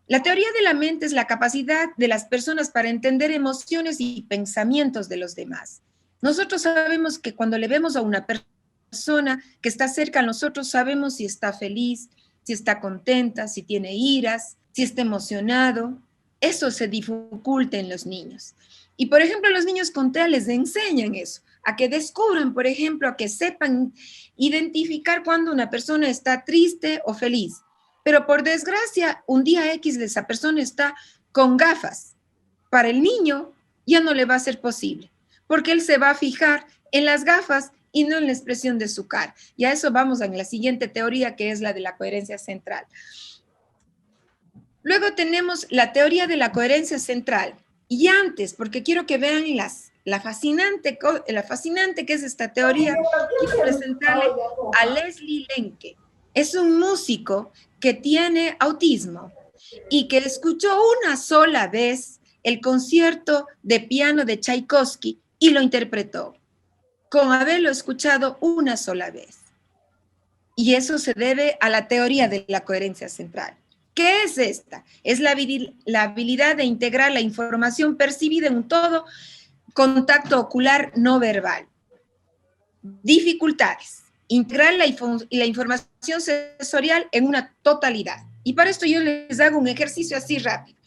La teoría de la mente es la capacidad de las personas para entender emociones y pensamientos de los demás. Nosotros sabemos que cuando le vemos a una persona que está cerca a nosotros, sabemos si está feliz, si está contenta, si tiene iras, si está emocionado. Eso se dificulta en los niños. Y por ejemplo, los niños con TEA les enseñan eso, a que descubran, por ejemplo, a que sepan identificar cuando una persona está triste o feliz. Pero por desgracia, un día X esa persona está con gafas. Para el niño ya no le va a ser posible, porque él se va a fijar en las gafas y no en la expresión de su cara. Y a eso vamos en la siguiente teoría, que es la de la coherencia central. Luego tenemos la teoría de la coherencia central. Y antes, porque quiero que vean la fascinante que es esta teoría, quiero presentarle a Leslie Lenke. Es un músico que tiene autismo y que escuchó una sola vez el concierto de piano de Tchaikovsky y lo interpretó, con haberlo escuchado una sola vez. Y eso se debe a la teoría de la coherencia central. ¿Qué es esta? Es la habilidad de integrar la información percibida en un todo, contacto ocular no verbal. Dificultades. Integrar la información sensorial en una totalidad. Y para esto yo les hago un ejercicio así rápido.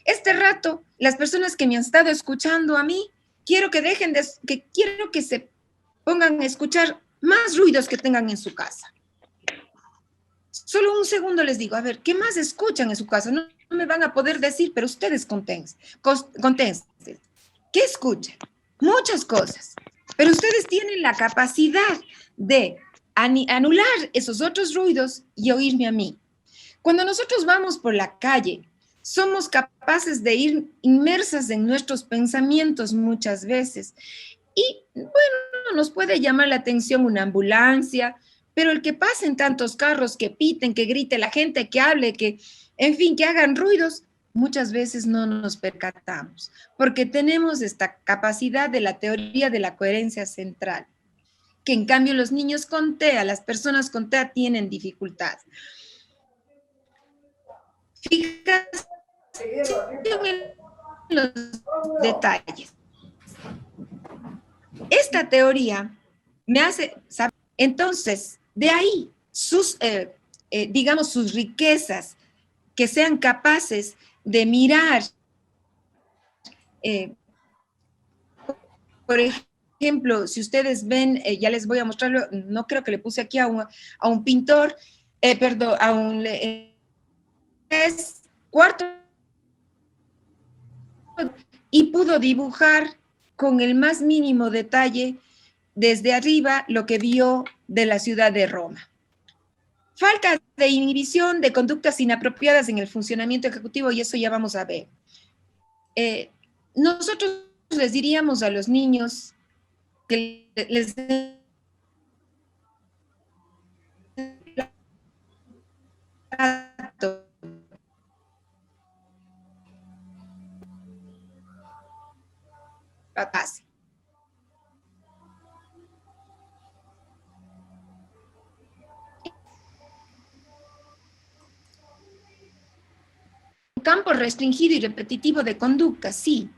Este rato, las personas que me han estado escuchando a mí, quiero que se pongan a escuchar más ruidos que tengan en su casa. Solo un segundo les digo, a ver, ¿qué más escuchan en su casa? No me van a poder decir, pero ustedes contesten. ¿Qué escuchan? Muchas cosas. Pero ustedes tienen la capacidad de anular esos otros ruidos y oírme a mí. Cuando nosotros vamos por la calle, somos capaces de ir inmersas en nuestros pensamientos muchas veces. Y bueno, nos puede llamar la atención una ambulancia, pero el que pasen tantos carros, que piten, que grite la gente, que hable, que, en fin, que hagan ruidos, muchas veces no nos percatamos, porque tenemos esta capacidad de la teoría de la coherencia central, que en cambio los niños con TEA, las personas con TEA tienen dificultad. Fíjate en los detalles. Esta teoría me hace saber, entonces, de ahí digamos, sus riquezas, que sean capaces de mirar, por ejemplo, si ustedes ven, ya les voy a mostrarlo, no creo que le puse aquí a un pintor, perdón, a un cuarto, y pudo dibujar con el más mínimo detalle desde arriba lo que vio de la ciudad de Roma. Falta de inhibición de conductas inapropiadas en el funcionamiento ejecutivo, y eso ya vamos a ver. Nosotros les diríamos a los niños que les pase. Un campo restringido y repetitivo de conducta, sí.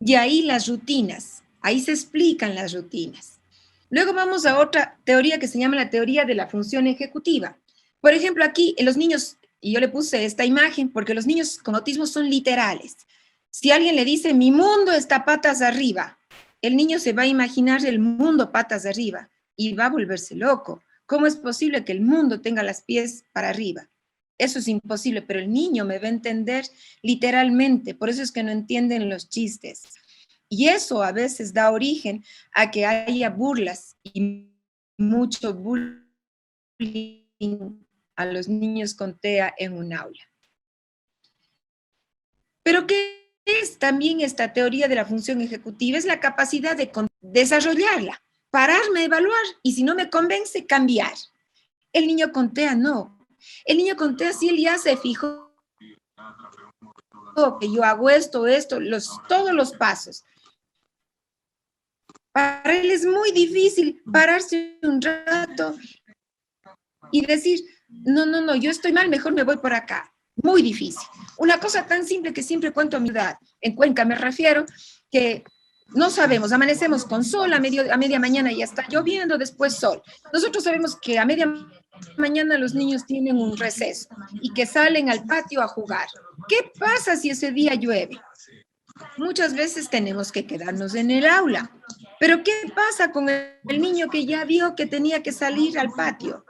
Y ahí las rutinas, ahí se explican las rutinas. Luego vamos a otra teoría que se llama la teoría de la función ejecutiva. Por ejemplo, aquí en los niños, y yo le puse esta imagen porque los niños con autismo son literales. Si alguien le dice, mi mundo está patas arriba, el niño se va a imaginar el mundo patas arriba y va a volverse loco. ¿Cómo es posible que el mundo tenga los pies para arriba? Eso es imposible, pero el niño me va a entender literalmente, por eso es que no entienden los chistes. Y eso a veces da origen a que haya burlas y mucho bullying a los niños con TEA en un aula. Pero ¿qué es también esta teoría de la función ejecutiva? Es la capacidad de desarrollarla, pararme, evaluar, y si no me convence, cambiar. El niño con TEA no. El niño con TEA, si él ya se fijó que yo hago esto, todos los pasos. Para él es muy difícil pararse un rato y decir, no, yo estoy mal, mejor me voy por acá. Muy difícil. Una cosa tan simple que siempre cuento a mi edad, en Cuenca me refiero, que no sabemos, amanecemos con sol, a media mañana ya está lloviendo, después sol. Nosotros sabemos que a media mañana los niños tienen un receso y que salen al patio a jugar. ¿Qué pasa si ese día llueve? Muchas veces tenemos que quedarnos en el aula. Pero ¿qué pasa con el niño que ya vio que tenía que salir al patio?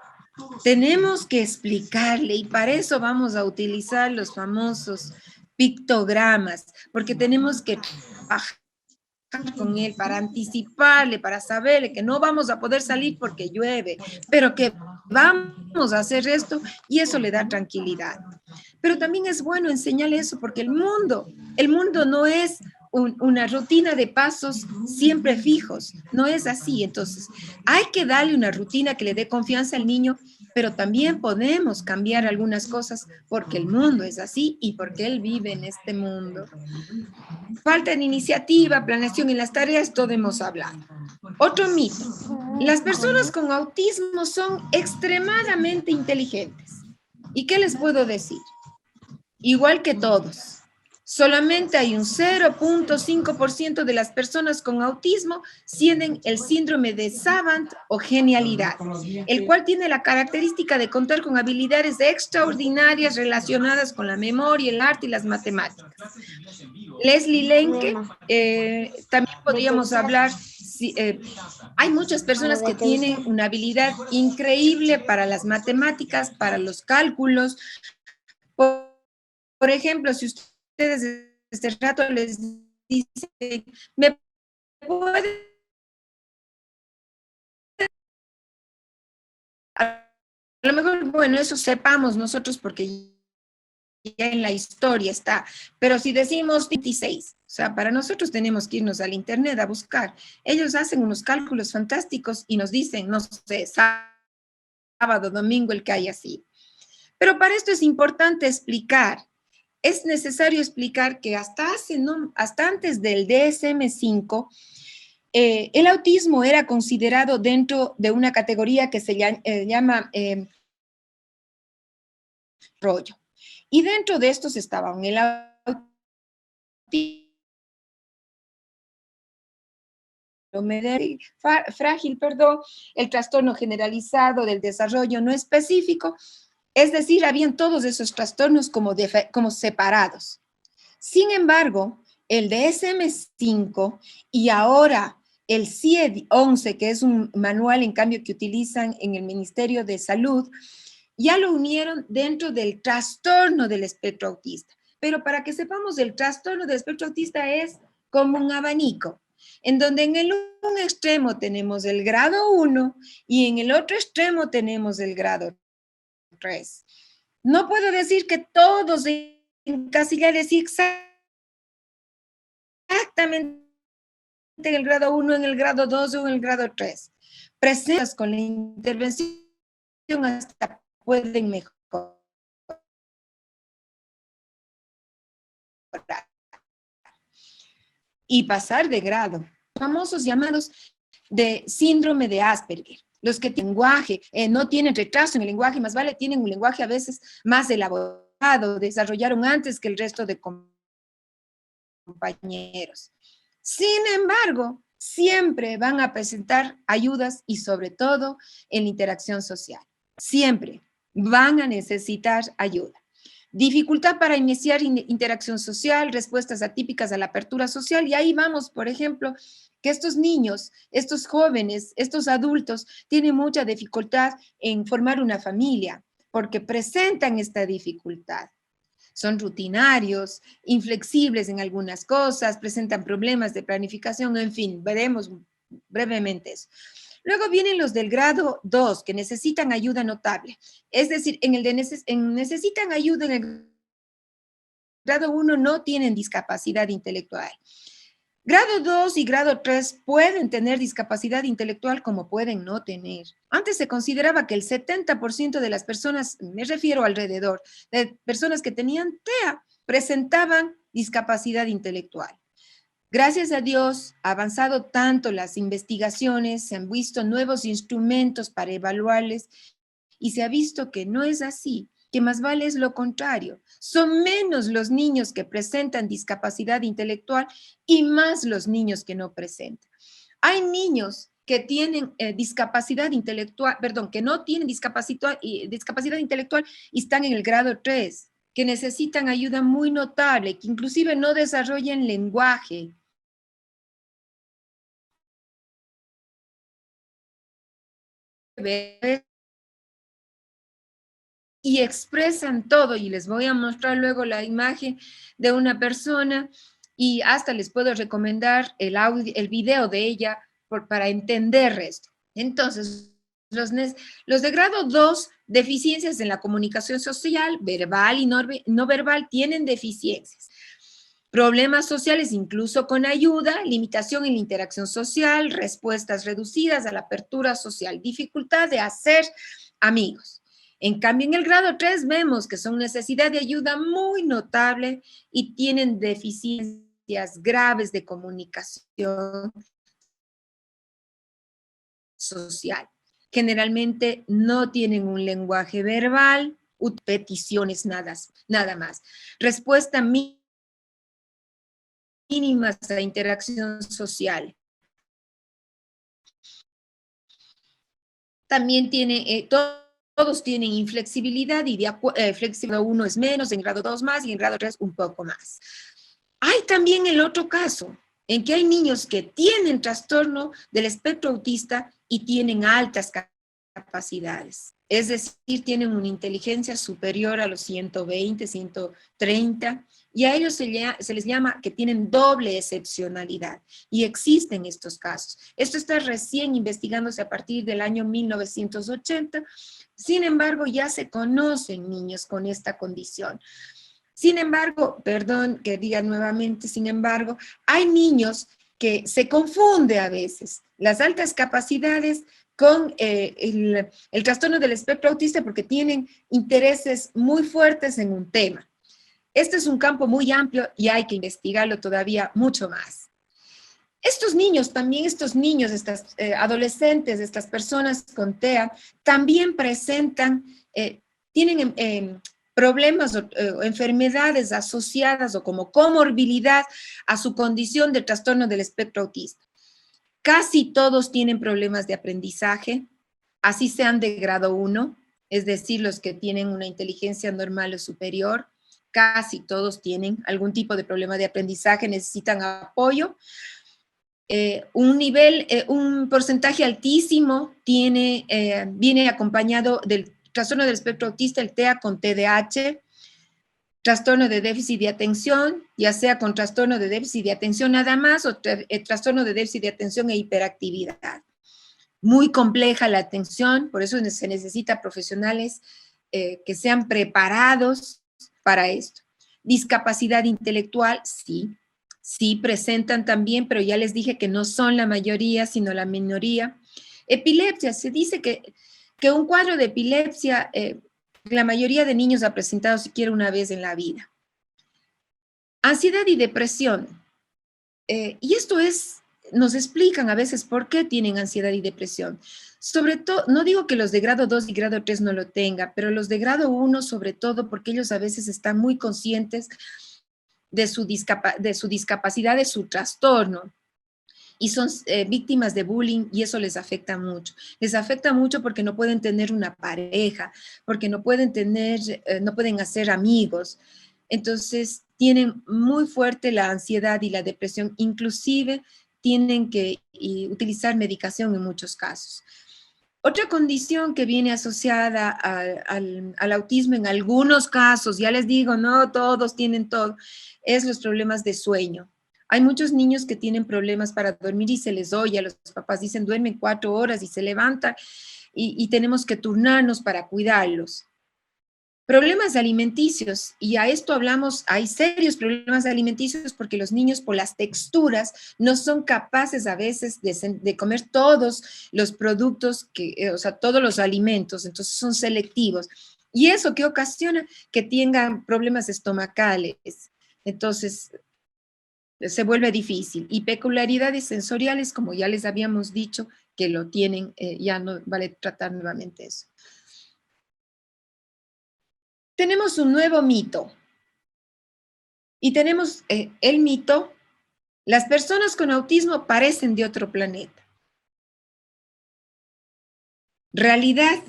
Tenemos que explicarle y para eso vamos a utilizar los famosos pictogramas, porque tenemos que trabajar con él para anticiparle, para saberle que no vamos a poder salir porque llueve, pero que vamos a hacer esto y eso le da tranquilidad. Pero también es bueno enseñarle eso porque el mundo no es una rutina de pasos siempre fijos, no es así. Entonces, hay que darle una rutina que le dé confianza al niño, pero también podemos cambiar algunas cosas porque el mundo es así y porque él vive en este mundo. Falta de iniciativa, planeación en las tareas, todo hemos hablado. Otro mito, las personas con autismo son extremadamente inteligentes. ¿Y qué les puedo decir? Igual que todos. Solamente hay un 0.5% de las personas con autismo tienen el síndrome de Savant o genialidad, el cual tiene la característica de contar con habilidades extraordinarias relacionadas con la memoria, el arte y las matemáticas. Leslie Lenke, también podríamos hablar, hay muchas personas que tienen una habilidad increíble para las matemáticas, para los cálculos. Por ejemplo, si ustedes este rato les dicen, ¿me puede? A lo mejor, bueno, eso sepamos nosotros porque ya en la historia está, pero si decimos 26, o sea, para nosotros tenemos que irnos al internet a buscar. Ellos hacen unos cálculos fantásticos y nos dicen, no sé, sábado, domingo, el que haya sido. Pero para esto es importante explicar. Es necesario explicar que hasta antes del DSM-5, el autismo era considerado dentro de una categoría que se llama rollo. Y dentro de estos estaban el autismo frágil, el trastorno generalizado del desarrollo no específico, es decir, habían todos esos trastornos como separados. Sin embargo, el DSM-5 y ahora el CIE-11, que es un manual en cambio que utilizan en el Ministerio de Salud, ya lo unieron dentro del trastorno del espectro autista. Pero para que sepamos, el trastorno del espectro autista es como un abanico, en donde en un extremo tenemos el grado 1 y en el otro extremo tenemos el grado 3. No puedo decir que todos encasillar decir exactamente en el grado 1, en el grado 2 o en el grado 3. Presentas con la intervención hasta pueden mejorar. Y pasar de grado. Famosos llamados de síndrome de Asperger. Los que tienen lenguaje, no tienen retraso en el lenguaje, más vale tienen un lenguaje a veces más elaborado, desarrollaron antes que el resto de compañeros. Sin embargo, siempre van a presentar ayudas y sobre todo en la interacción social. Siempre van a necesitar ayuda. Dificultad para iniciar interacción social, respuestas atípicas a la apertura social, y ahí vamos, por ejemplo, que estos niños, estos jóvenes, estos adultos tienen mucha dificultad en formar una familia porque presentan esta dificultad. Son rutinarios, inflexibles en algunas cosas, presentan problemas de planificación, en fin, veremos brevemente eso. Luego vienen los del grado 2, que necesitan ayuda notable. Es decir, necesitan ayuda en el grado 1 no tienen discapacidad intelectual. Grado 2 y grado 3 pueden tener discapacidad intelectual como pueden no tener. Antes se consideraba que el 70% de las personas, me refiero alrededor, de personas que tenían TEA, presentaban discapacidad intelectual. Gracias a Dios, ha avanzado tanto las investigaciones, se han visto nuevos instrumentos para evaluarles y se ha visto que no es así, que más vale es lo contrario. Son menos los niños que presentan discapacidad intelectual y más los niños que no presentan. Hay niños que tienen discapacidad intelectual, perdón, que no tienen discapacidad intelectual y están en el grado 3, que necesitan ayuda muy notable, que inclusive no desarrollan lenguaje. Y expresan todo, y les voy a mostrar luego la imagen de una persona y hasta les puedo recomendar el audio, el video de ella para entender esto. Entonces, los de grado 2, deficiencias en la comunicación social, verbal y no verbal, tienen deficiencias. Problemas sociales incluso con ayuda, limitación en la interacción social, respuestas reducidas a la apertura social, dificultad de hacer amigos. En cambio, en el grado 3 vemos que son necesidad de ayuda muy notable y tienen deficiencias graves de comunicación social. Generalmente no tienen un lenguaje verbal, peticiones nada más. Respuesta mínimas a interacción social. También tiene, todos tienen inflexibilidad y flexibilidad 1 es menos, en grado 2 más y en grado 3 un poco más. Hay también el otro caso, en que hay niños que tienen trastorno del espectro autista y tienen altas capacidades. Es decir, tienen una inteligencia superior a los 120, 130, y a ellos se les llama que tienen doble excepcionalidad, y existen estos casos. Esto está recién investigándose a partir del año 1980, sin embargo, ya se conocen niños con esta condición. Sin embargo, perdón que diga nuevamente, sin embargo, hay niños que se confunde a veces las altas capacidades con el trastorno del espectro autista porque tienen intereses muy fuertes en un tema. Este es un campo muy amplio y hay que investigarlo todavía mucho más. Estos niños, también estos niños, estas adolescentes, estas personas con TEA, también presentan, tienen problemas o enfermedades asociadas o como comorbilidad a su condición de trastorno del espectro autista. Casi todos tienen problemas de aprendizaje, así sean de grado 1, es decir, los que tienen una inteligencia normal o superior, casi todos tienen algún tipo de problema de aprendizaje, necesitan apoyo. Un porcentaje altísimo viene acompañado del trastorno del espectro autista, el TEA con TDAH, trastorno de déficit de atención, ya sea con trastorno de déficit de atención nada más o trastorno de déficit de atención e hiperactividad. Muy compleja la atención, por eso se necesita profesionales que sean preparados para esto. Discapacidad intelectual, sí presentan también, pero ya les dije que no son la mayoría, sino la minoría. Epilepsia, se dice que un cuadro de epilepsia, la mayoría de niños ha presentado siquiera una vez en la vida. Ansiedad y depresión. Y esto nos explican a veces por qué tienen ansiedad y depresión. Sobre todo, no digo que los de grado 2 y grado 3 no lo tengan, pero los de grado 1 sobre todo porque ellos a veces están muy conscientes de su discapacidad, de su trastorno, y son víctimas de bullying y eso les afecta mucho. Les afecta mucho porque no pueden tener una pareja, porque no pueden hacer amigos. Entonces, tienen muy fuerte la ansiedad y la depresión, inclusive tienen que utilizar medicación en muchos casos. Otra condición que viene asociada al autismo en algunos casos, ya les digo, no todos tienen todo, es los problemas de sueño. Hay muchos niños que tienen problemas para dormir y se les oye, a los papás dicen duermen 4 horas y se levantan y tenemos que turnarnos para cuidarlos. Problemas alimenticios, y a esto hablamos, hay serios problemas alimenticios porque los niños por las texturas no son capaces a veces de comer todos los productos, o sea, todos los alimentos, entonces son selectivos. Y eso que ocasiona que tengan problemas estomacales. Entonces, se vuelve difícil. Y peculiaridades sensoriales, como ya les habíamos dicho, que lo tienen, ya no vale tratar nuevamente eso. Tenemos un nuevo mito. Y tenemos el mito, las personas con autismo parecen de otro planeta. Realidad,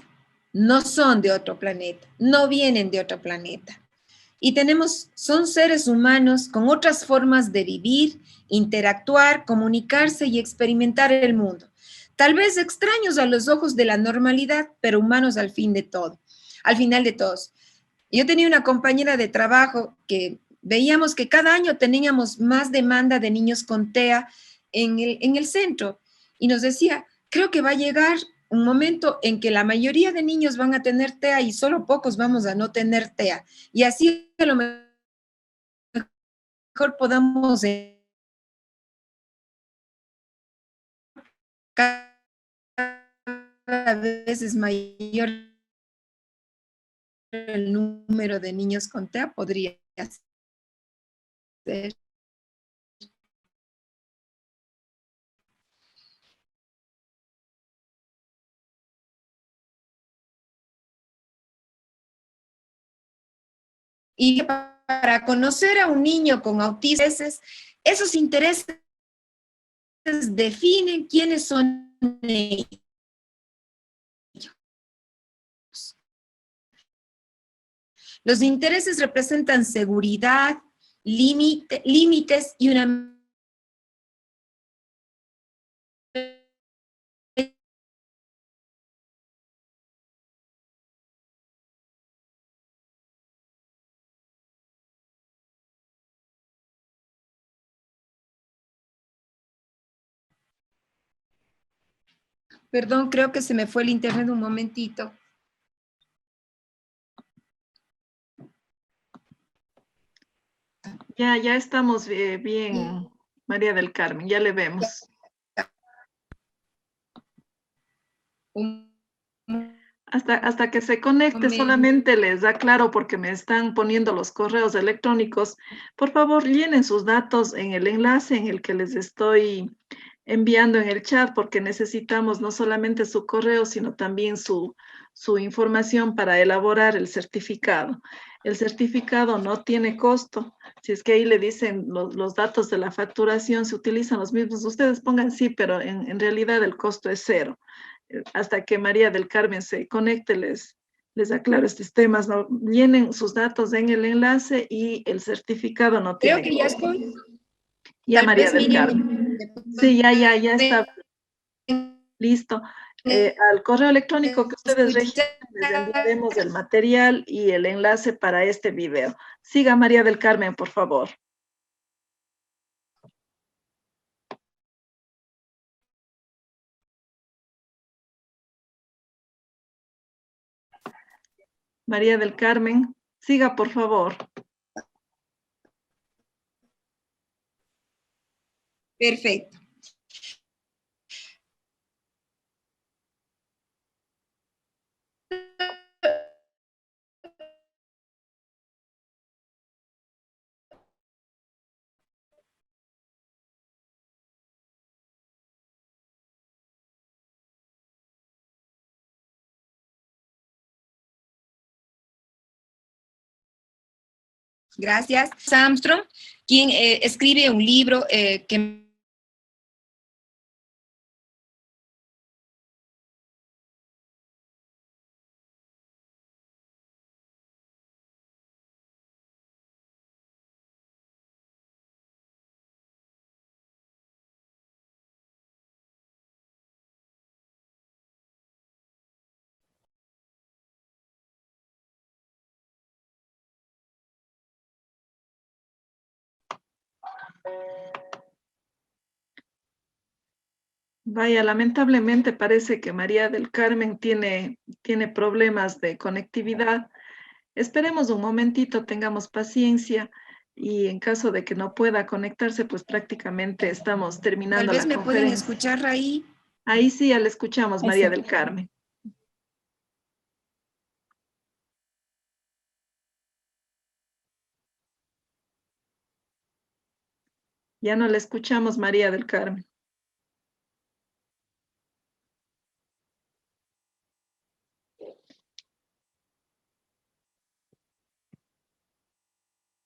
no son de otro planeta, no vienen de otro planeta. Y son seres humanos con otras formas de vivir, interactuar, comunicarse y experimentar el mundo. Tal vez extraños a los ojos de la normalidad, pero humanos al final de todos. Yo tenía una compañera de trabajo que veíamos que cada año teníamos más demanda de niños con TEA en el centro y nos decía, creo que va a llegar un momento en que la mayoría de niños van a tener TEA y solo pocos vamos a no tener TEA. Y así a lo mejor podamos cada vez es mayor el número de niños con TEA, podría ser. Y para conocer a un niño con autismo, esos intereses definen quiénes son ellos. Los intereses representan seguridad, límites y una... Perdón, creo que se me fue el internet un momentito. Ya estamos bien, María del Carmen, ya le vemos. Hasta que se conecte, solamente les aclaro porque me están poniendo los correos electrónicos. Por favor, llenen sus datos en el enlace en el que les estoy enviando en el chat, porque necesitamos no solamente su correo, sino también su información para elaborar el certificado. El certificado no tiene costo. Si es que ahí le dicen los datos de la facturación, se utilizan los mismos. Ustedes pongan sí, pero en realidad el costo es cero. Hasta que María del Carmen se conecte, les aclaro estos temas, ¿no? Llenen sus datos en el enlace y el certificado no tiene Creo que ya costo. estoy. Ya, María del Carmen. Sí, ya está listo. Al correo electrónico que ustedes registren, les enviaremos el material y el enlace para este video. Siga, María del Carmen, por favor. María del Carmen, siga, por favor. Perfecto. Gracias. Armstrong, quien escribe un libro que Vaya, lamentablemente parece que María del Carmen tiene problemas de conectividad. Esperemos un momentito, tengamos paciencia y en caso de que no pueda conectarse, pues prácticamente estamos tal terminando vez la me pueden conferencia. escuchar ahí. Ahí sí ya le escuchamos, María del Carmen. Ya no la escuchamos, María del Carmen.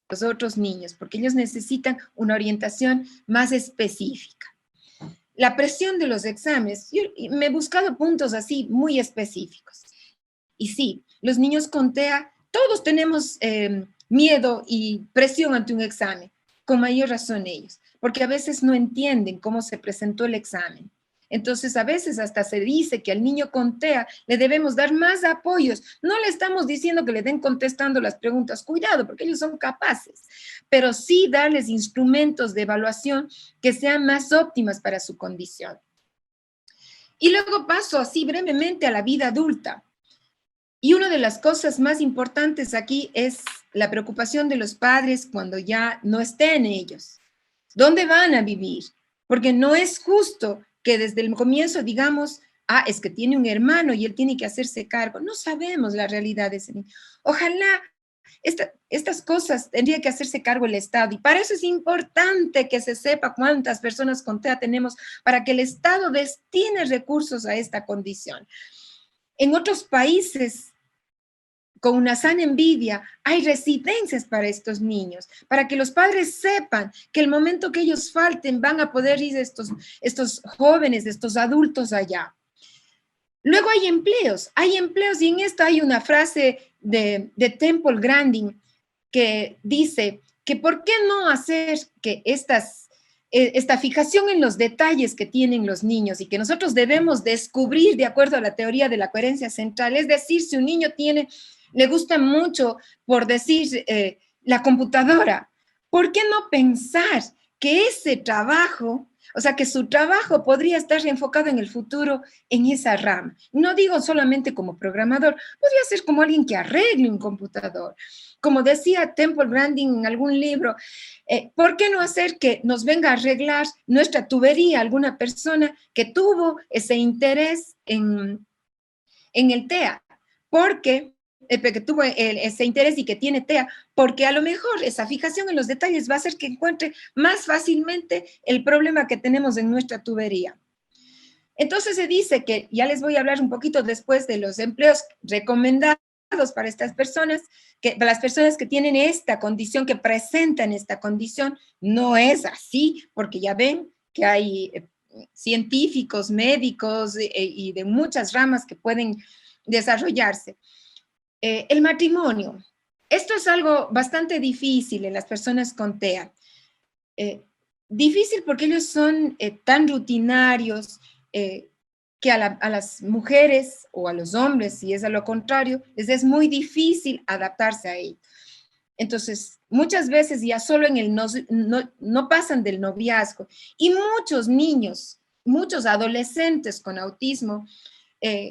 Los otros niños, porque ellos necesitan una orientación más específica. La presión de los exámenes, yo me he buscado puntos así muy específicos. Y sí, los niños con TEA, todos tenemos miedo y presión ante un examen, con mayor razón ellos, porque a veces no entienden cómo se presentó el examen. Entonces, a veces hasta se dice que al niño con TEA le debemos dar más apoyos. No le estamos diciendo que le den contestando las preguntas, cuidado, porque ellos son capaces, pero sí darles instrumentos de evaluación que sean más óptimas para su condición. Y luego paso así brevemente a la vida adulta. Y una de las cosas más importantes aquí es la preocupación de los padres cuando ya no estén ellos. ¿Dónde van a vivir? Porque no es justo que desde el comienzo digamos, ah, es que tiene un hermano y él tiene que hacerse cargo. No sabemos la realidad de ese niño. Ojalá estas cosas tendría que hacerse cargo el Estado, y para eso es importante que se sepa cuántas personas con TEA tenemos, para que el Estado destine recursos a esta condición. En otros países, con una sana envidia, hay residencias para estos niños, para que los padres sepan que el momento que ellos falten van a poder ir estos jóvenes, estos adultos allá. Luego hay empleos y en esto hay una frase de Temple Grandin que dice que por qué no hacer que esta fijación en los detalles que tienen los niños y que nosotros debemos descubrir de acuerdo a la teoría de la coherencia central, es decir, si un niño le gusta mucho, por decir, la computadora, ¿por qué no pensar que ese trabajo, o sea, que su trabajo podría estar enfocado en el futuro en esa rama? No digo solamente como programador, podría ser como alguien que arregle un computador. Como decía Temple Grandin en algún libro, ¿por qué no hacer que nos venga a arreglar nuestra tubería alguna persona que tuvo ese interés en el TEA? Porque que tuvo ese interés y que tiene TEA, porque a lo mejor esa fijación en los detalles va a hacer que encuentre más fácilmente el problema que tenemos en nuestra tubería. Entonces se dice que, ya les voy a hablar un poquito después de los empleos recomendados para estas personas, que para las personas que tienen esta condición, que presentan esta condición, no es así, porque ya ven que hay científicos, médicos y de muchas ramas que pueden desarrollarse. El matrimonio. Esto es algo bastante difícil en las personas con TEA. Difícil porque ellos son tan rutinarios que a las mujeres o a los hombres, si es a lo contrario, les es muy difícil adaptarse a ello. Entonces, muchas veces ya solo en el no pasan del noviazgo. Y muchos niños, muchos adolescentes con autismo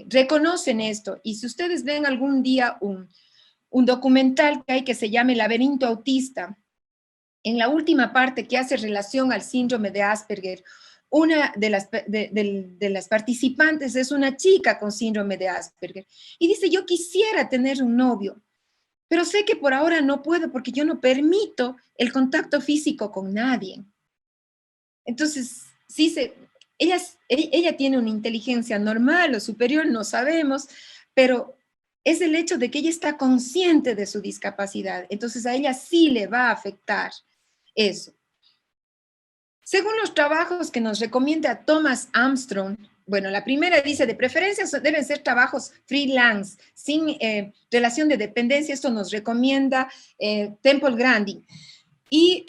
reconocen esto. Y si ustedes ven algún día un documental que hay que se llama El laberinto autista, en la última parte que hace relación al síndrome de Asperger, una de las participantes es una chica con síndrome de Asperger y dice, yo quisiera tener un novio, pero sé que por ahora no puedo porque yo no permito el contacto físico con nadie. Entonces, sí, ella tiene una inteligencia normal o superior, no sabemos, pero es el hecho de que ella está consciente de su discapacidad. Entonces, a ella sí le va a afectar eso. Según los trabajos que nos recomienda Thomas Armstrong, bueno, la primera dice, de preferencia deben ser trabajos freelance, sin relación de dependencia. Esto nos recomienda Temple Grandin. Y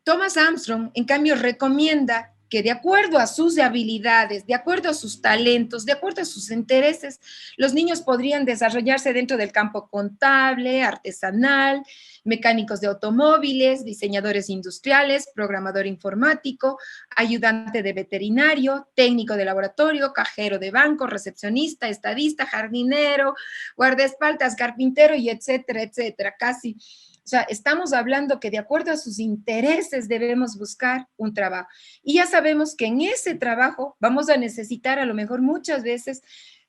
Thomas Armstrong, en cambio, recomienda que de acuerdo a sus habilidades, de acuerdo a sus talentos, de acuerdo a sus intereses, los niños podrían desarrollarse dentro del campo contable, artesanal, mecánicos de automóviles, diseñadores industriales, programador informático, ayudante de veterinario, técnico de laboratorio, cajero de banco, recepcionista, estadista, jardinero, guardaespaldas, carpintero y etcétera, etcétera, casi. O sea, estamos hablando que de acuerdo a sus intereses debemos buscar un trabajo. Y ya sabemos que en ese trabajo vamos a necesitar a lo mejor muchas veces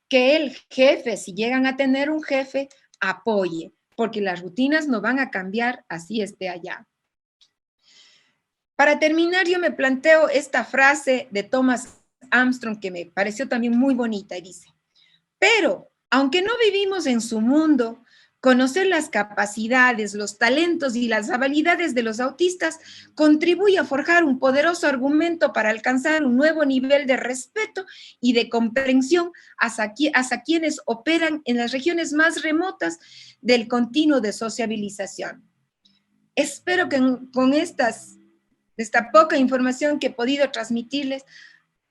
que el jefe, si llegan a tener un jefe, apoye, porque las rutinas no van a cambiar así esté allá. Para terminar, yo me planteo esta frase de Thomas Armstrong que me pareció también muy bonita y dice, pero aunque no vivimos en su mundo, conocer las capacidades, los talentos y las habilidades de los autistas contribuye a forjar un poderoso argumento para alcanzar un nuevo nivel de respeto y de comprensión hacia quienes operan en las regiones más remotas del continuo de sociabilización. Espero que con esta poca información que he podido transmitirles,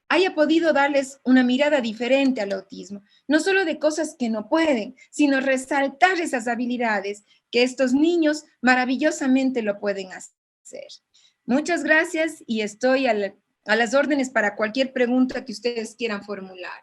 haya podido darles una mirada diferente al autismo, no solo de cosas que no pueden, sino resaltar esas habilidades que estos niños maravillosamente lo pueden hacer. Muchas gracias y estoy a las órdenes para cualquier pregunta que ustedes quieran formular.